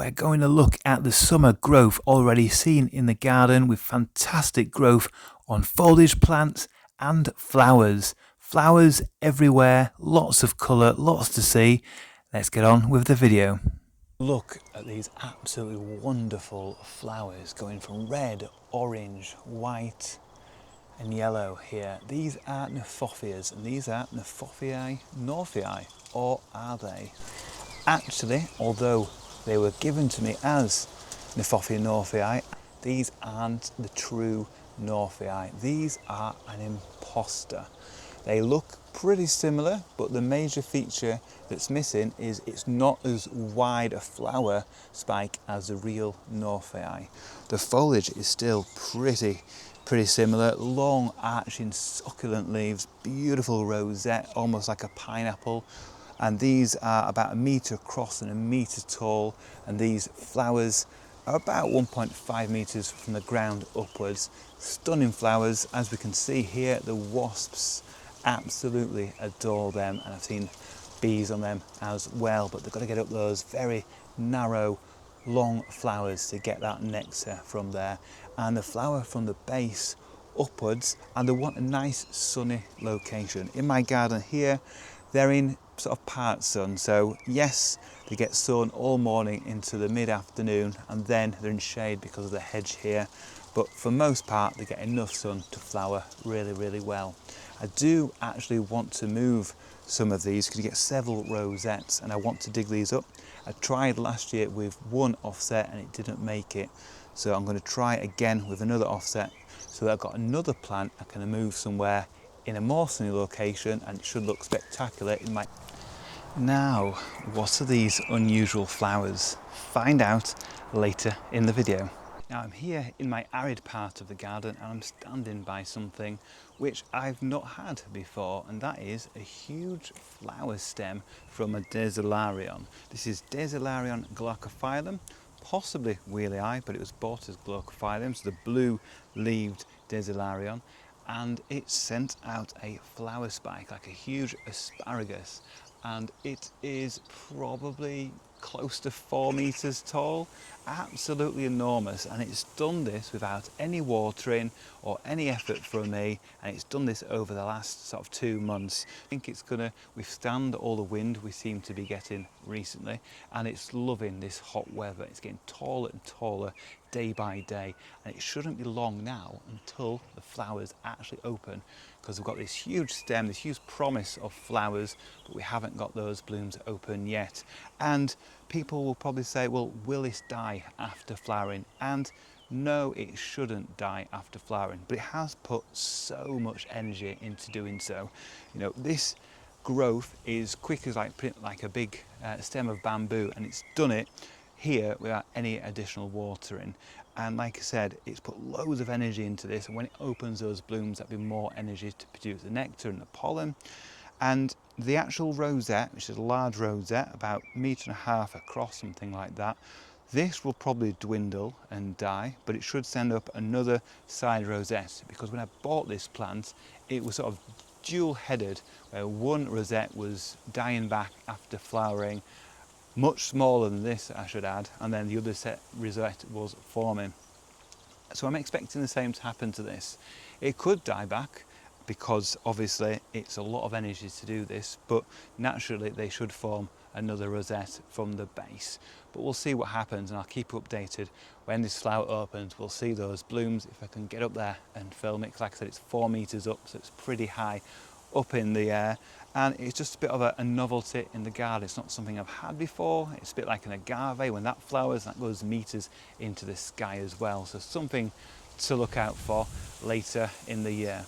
we're going to look at the summer growth already seen in the garden with fantastic growth on foliage plants and flowers. Flowers everywhere, lots of colour, lots to see. Let's get on with the video. Look at these absolutely wonderful flowers going from red, orange, white and yellow here. These are Nephophias and these are Nephophiae northii, or are they? Actually, although they were given to me as Nephophiae northii, these aren't the true northii. These are an imposter. They look pretty similar, but the major feature that's missing is it's not as wide a flower spike as the real northii. The foliage is still pretty similar, long arching succulent leaves, beautiful rosette, almost like a pineapple. And these are about 1 metre across and 1 metre tall, and these flowers are about 1.5 metres from the ground upwards. Stunning flowers, as we can see here. The wasps absolutely adore them, and I've seen bees on them as well, but they've got to get up those very narrow long flowers to get that nectar from there. And the flower from the base upwards, and they want a nice sunny location. In my garden here, they're in sort of part sun, so yes, they get sun all morning into the mid-afternoon, and then they're in shade because of the hedge here, but for most part they get enough sun to flower really well. I do actually want to move some of these because you get several rosettes, and I want to dig these up. I tried last year with one offset and it didn't make it, so I'm going to try again with another offset so that I've got another plant I can move somewhere in a more sunny location, and it should look spectacular in my... Now, what are these unusual flowers? Find out later in the video. Now I'm here in my arid part of the garden, and I'm standing by something which I've not had before, and that is a huge flower stem from a Daesilarion. This is Daesilarion glaucophyllum, possibly Wheelii, but it was bought as glaucophyllum, so the blue-leaved Daesilarion. And it sent out a flower spike like a huge asparagus, and it is probably close to 4 meters tall, absolutely enormous, and it's done this without any watering or any effort from me, and it's done this over the last sort of 2 months. I think it's going to withstand all the wind we seem to be getting recently, and it's loving this hot weather. It's getting taller and taller day by day, and it shouldn't be long now until the flowers actually open, because we've got this huge stem, this huge promise of flowers, but we haven't got those blooms open yet. And people will probably say, well, will this die after flowering? And no, it shouldn't die after flowering, but it has put so much energy into doing so. You know, this growth is quick as like a big stem of bamboo, and it's done it here without any additional watering. And like I said, it's put loads of energy into this, and when it opens those blooms, that'll be more energy to produce the nectar and the pollen. And the actual rosette, which is a large rosette, about 1.5 meters across, something like that, this will probably dwindle and die, but it should send up another side rosette, because when I bought this plant, it was sort of dual-headed, where one rosette was dying back after flowering, much smaller than this, I should add, and then the other rosette was forming. So I'm expecting the same to happen to this. It could die back, because obviously it's a lot of energy to do this, but naturally they should form another rosette from the base. But we'll see what happens, and I'll keep you updated when this flower opens. We'll see those blooms if I can get up there and film it, because like I said, it's 4 meters up, so it's pretty high up in the air, and it's just a bit of a novelty in the garden. It's not something I've had before. It's a bit like an agave. When that flowers, that goes meters into the sky as well, so something to look out for later in the year.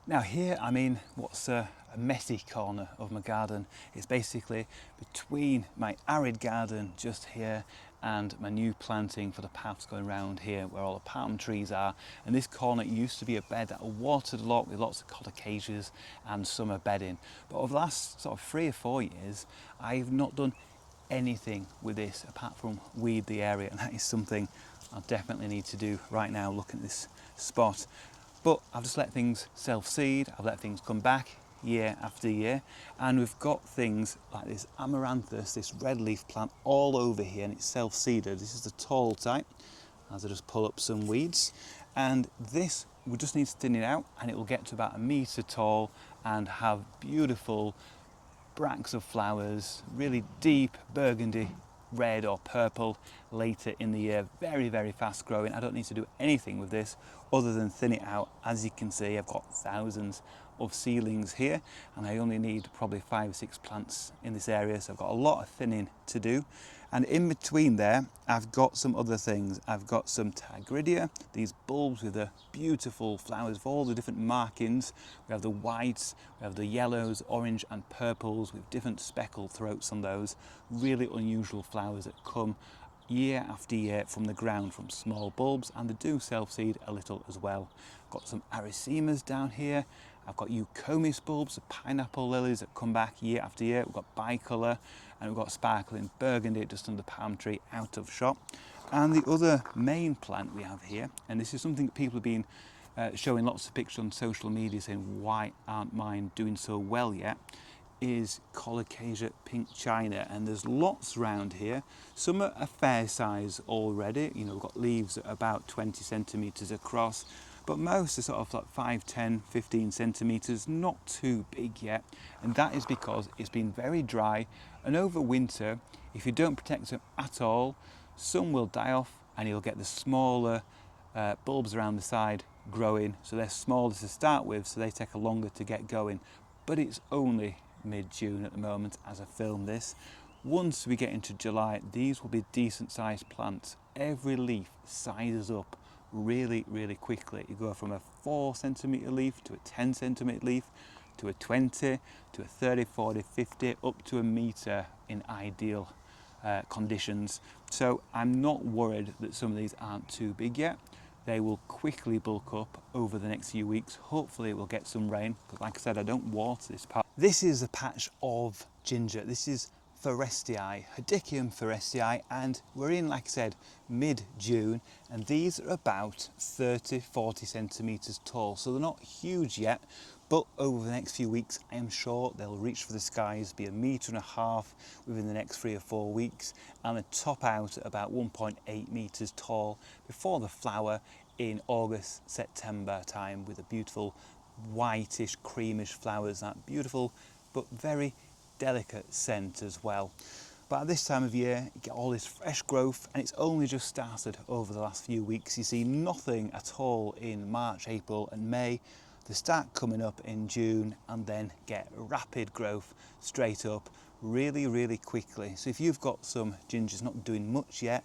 Now here I'm in what's a messy corner of my garden. It's basically between my arid garden just here and my new planting for the paths going around here where all the palm trees are. And this corner used to be a bed that I watered a lot with lots of Colocasias and summer bedding. But over the last sort of 3 or 4 years, I've not done anything with this apart from weed the area, and that is something I definitely need to do right now looking at this spot. But I've just let things self-seed, I've let things come back year after year. And we've got things like this amaranthus, this red leaf plant all over here, and it's self-seeded. This is the tall type, as I just pull up some weeds. And this, we just need to thin it out, and it will get to about 1 metre tall and have beautiful bracts of flowers, really deep burgundy red or purple later in the year. Very, very fast growing. I don't need to do anything with this other than thin it out. As you can see, I've got thousands of seedlings here, and I only need probably 5 or 6 plants in this area, so I've got a lot of thinning to do. And in between there, I've got some other things. I've got some Tigridia, these bulbs with the beautiful flowers of all the different markings. We have the whites, we have the yellows, orange and purples with different speckled throats on those. Really unusual flowers that come year after year from the ground, from small bulbs, and they do self-seed a little as well. Got some arisemas down here. I've got eucomis bulbs, the pineapple lilies that come back year after year. We've got bicolour, and we've got sparkling burgundy just under the palm tree out of shot. And the other main plant we have here, and this is something that people have been showing lots of pictures on social media saying, why aren't mine doing so well yet, is Colocasia pink china. And there's lots around here. Some are a fair size already. You know, we've got leaves that are about 20 centimetres across, but most are sort of like 5, 10, 15 centimetres, not too big yet. And that is because it's been very dry, and over winter, if you don't protect them at all, some will die off, and you'll get the smaller bulbs around the side growing. So they're smaller to start with, so they take a longer to get going. But it's only mid-June at the moment as I film this. Once we get into July, these will be decent sized plants. Every leaf sizes up really, really quickly. You go from a 4 centimetre leaf to a 10 centimetre leaf to a 20 to a 30, 40, 50, up to 1 metre in ideal conditions. So I'm not worried that some of these aren't too big yet. They will quickly bulk up over the next few weeks. Hopefully we'll get some rain, because like I said, I don't water this part. This is a patch of ginger. This is Forestii, Hedychium forestii, and we're in, like I said, mid-June, and these are about 30, 40 centimetres tall. So they're not huge yet, but over the next few weeks, I am sure they'll reach for the skies, be 1.5 metres within the next 3 or 4 weeks, and they top out at about 1.8 metres tall before the flower in August, September time, with the beautiful whitish, creamish flowers, that beautiful but very delicate scent as well. But at this time of year, you get all this fresh growth, and it's only just started over the last few weeks. You see nothing at all in March, April and May. They start coming up in June and then get rapid growth straight up really, really quickly. So if you've got some gingers not doing much yet,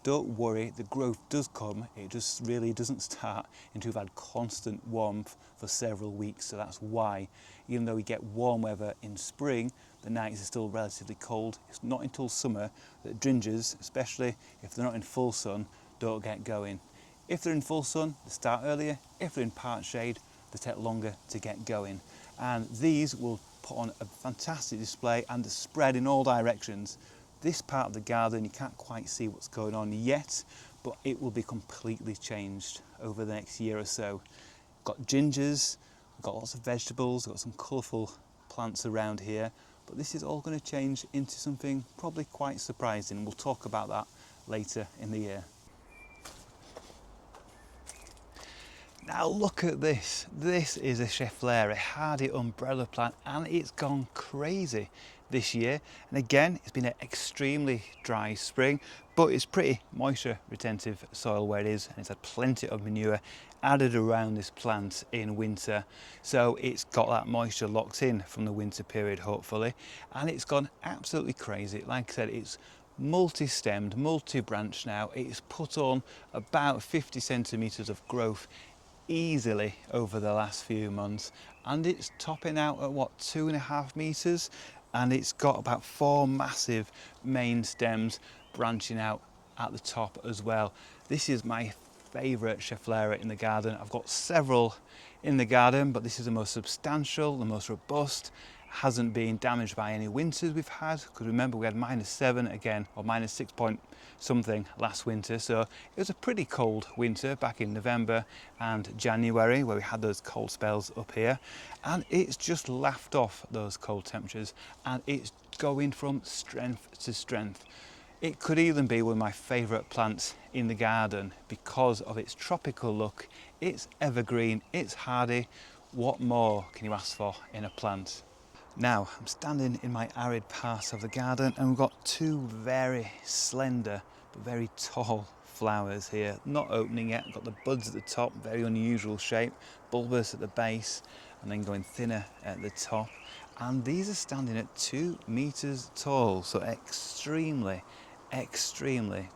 don't worry, the growth does come. It just really doesn't start until we've had constant warmth for several weeks. So that's why, even though we get warm weather in spring, the nights are still relatively cold. It's not until summer that gingers, especially if they're not in full sun, don't get going. If they're in full sun, they start earlier. If they're in part shade, they take longer to get going. And these will put on a fantastic display and spread in all directions. This part of the garden, you can't quite see what's going on yet, but it will be completely changed over the next year or so. Got gingers, got lots of vegetables, got some colourful plants around here, but this is all going to change into something probably quite surprising. We'll talk about that later in the year. Now look at this. This is a Schefflera, a hardy umbrella plant, and it's gone crazy this year. And again, it's been an extremely dry spring, but it's pretty moisture retentive soil where it is, and it's had plenty of manure added around this plant in winter. So it's got that moisture locked in from the winter period, hopefully, and it's gone absolutely crazy. Like I said, it's multi-stemmed, multi-branched now. It's put on about 50 centimetres of growth easily over the last few months, and it's topping out at what, 2.5 metres, and it's got about 4 massive main stems branching out at the top as well. This is my favourite Schefflera in the garden. I've got several in the garden, but this is the most substantial, the most robust, hasn't been damaged by any winters we've had, because remember we had -7 again, or -6 point something last winter, so it was a pretty cold winter back in November and January where we had those cold spells up here, and it's just laughed off those cold temperatures and it's going from strength to strength. It could even be one of my favourite plants in the garden because of its tropical look. It's evergreen, it's hardy. What more can you ask for in a plant? Now, I'm standing in my arid part of the garden and we've got two very slender but very tall flowers here. Not opening yet, got the buds at the top, very unusual shape, bulbous at the base and then going thinner at the top. And these are standing at 2 meters tall, so extremely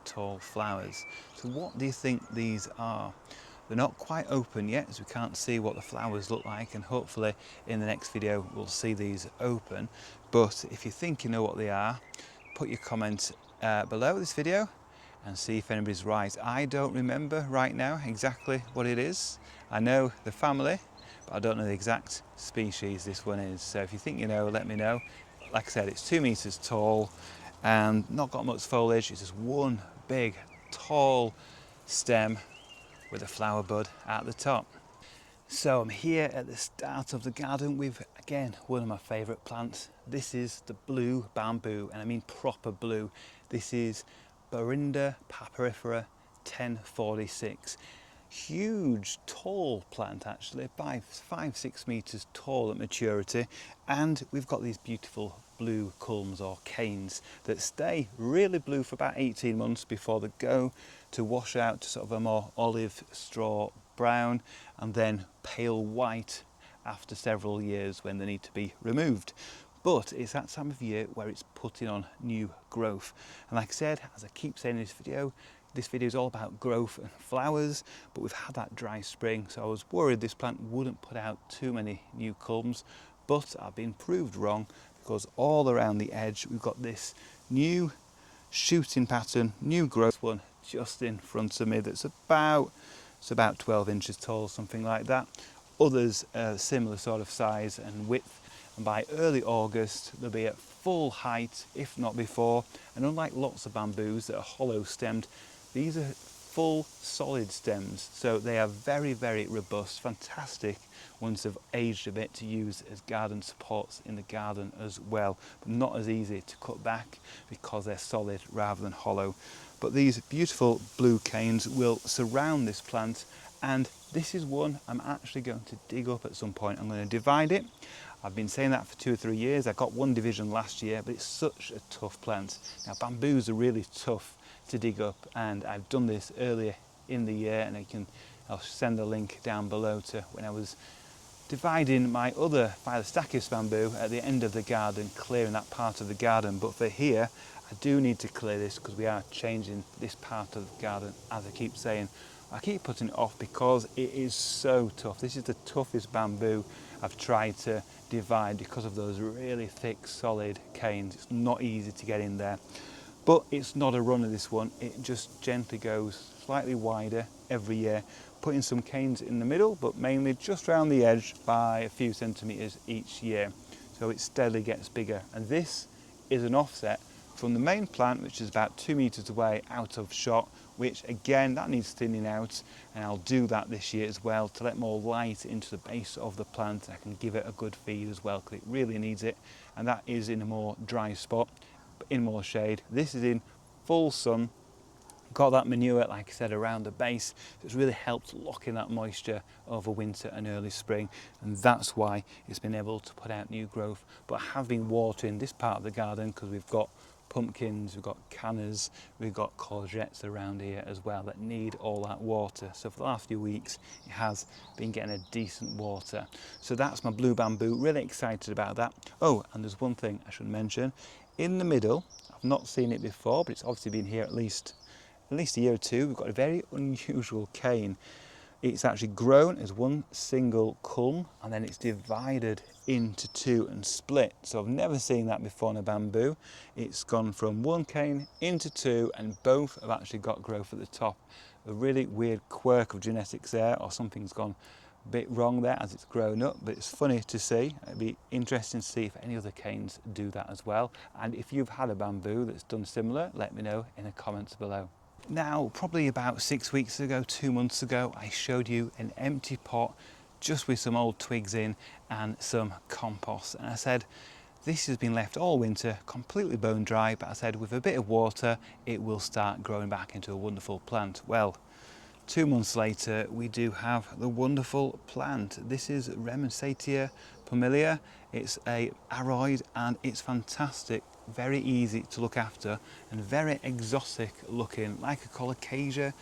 tall flowers. So what do you think these are? They're not quite open yet, as we can't see what the flowers look like, and hopefully in the next video we'll see these open. But if you think you know what they are, put your comment below this video and see if anybody's right. I don't remember right now exactly what it is. I know the family, but I don't know the exact species this one is. So if you think you know, let me know. Like I said, it's 2 meters tall and not got much foliage. It's just one big tall stem with a flower bud at the top. So I'm here at the start of the garden with, again, one of my favourite plants. This is the blue bamboo, and I mean proper blue. This is Berinda papyrifera 1046. Huge, tall plant actually, 5-6 meters tall at maturity, and we've got these beautiful blue culms or canes that stay really blue for about 18 months before they go to wash out to sort of a more olive straw brown and then pale white after several years when they need to be removed. But it's that time of year where it's putting on new growth, and like I said, as I keep saying in this video is all about growth and flowers, but we've had that dry spring, so I was worried this plant wouldn't put out too many new culms, but I've been proved wrong, because all around the edge we've got this new shooting pattern, new growth one just in front of me that's about 12 inches tall, something like that. Others similar sort of size and width, and by early August they'll be at full height, if not before. And unlike lots of bamboos that are hollow stemmed, these are full solid stems, so they are very robust, fantastic once they've aged a bit to use as garden supports in the garden as well, but not as easy to cut back because they're solid rather than hollow. But these beautiful blue canes will surround this plant, and this is one I'm actually going to dig up at some point. I'm going to divide it. I've been saying that for 2 or 3 years. I got one division last year, but it's such a tough plant. Now bamboos are really tough to dig up, and I've done this earlier in the year, and I'll send the link down below to when I was dividing my other Phyllostaceous bamboo at the end of the garden, clearing that part of the garden. But for here I do need to clear this because we are changing this part of the garden, as I keep saying. I keep putting it off because it is so tough. This is the toughest bamboo I've tried to divide because of those really thick solid canes. It's not easy to get in there. But it's not a runner, this one. It just gently goes slightly wider every year, putting some canes in the middle, but mainly just around the edge by a few centimetres each year. So it steadily gets bigger. And this is an offset from the main plant, which is about 2 meters away out of shot, which again, that needs thinning out. And I'll do that this year as well to let more light into the base of the plant. I can give it a good feed as well because it really needs it. And that is in a more dry spot, in more shade. This is in full sun, got that manure, like I said, around the base, so it's really helped lock in that moisture over winter and early spring, and that's why it's been able to put out new growth. But I have been watering this part of the garden because we've got pumpkins, we've got cannas, we've got courgettes around here as well that need all that water. So for the last few weeks it has been getting a decent water. So that's my blue bamboo, really excited about that. Oh, and there's one thing I should mention. In the middle, I've not seen it before, but it's obviously been here at least a year or two. We've got a very unusual cane. It's actually grown as one single culm, and then it's divided into 2 and split. So I've never seen that before in a bamboo. It's gone from one cane into 2, and both have actually got growth at the top. A really weird quirk of genetics there, or something's gone bit wrong there as it's grown up, but it's funny to see. It'd be interesting to see if any other canes do that as well. And if you've had a bamboo that's done similar, let me know in the comments below. Now, probably about 6 weeks ago, 2 months ago, I showed you an empty pot just with some old twigs in and some compost. And I said, this has been left all winter, completely bone dry, but I said with a bit of water, it will start growing back into a wonderful plant. Well, 2 months later, we do have the wonderful plant. This is Brugmansias pomilia. It's a aroid and it's fantastic, very easy to look after and very exotic looking, like a Colocasia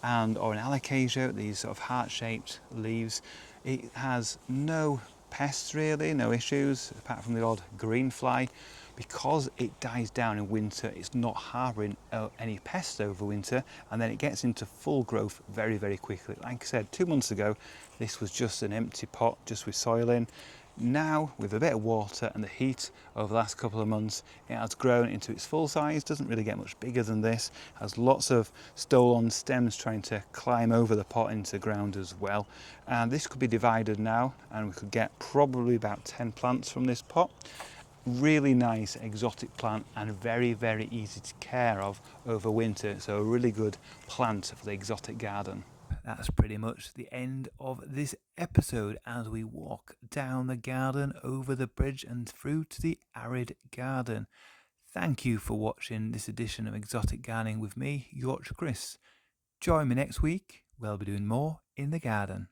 or an Alocasia, these sort of heart-shaped leaves. It has no pests really, no issues apart from the odd green fly. Because it dies down in winter, it's not harbouring any pests over winter, and then it gets into full growth very, very quickly. Like I said, 2 months ago, this was just an empty pot, just with soil in. Now, with a bit of water and the heat over the last couple of months, it has grown into its full size, doesn't really get much bigger than this, has lots of stolon stems trying to climb over the pot into the ground as well. And this could be divided now, and we could get probably about 10 plants from this pot. Really nice exotic plant and very, very easy to care of over winter, so a really good plant for the exotic garden. That's pretty much the end of this episode as we walk down the garden, over the bridge and through to the arid garden. Thank you for watching this edition of Exotic Gardening with me, Yorkshire Kris. Join me next week, we'll be doing more in the garden.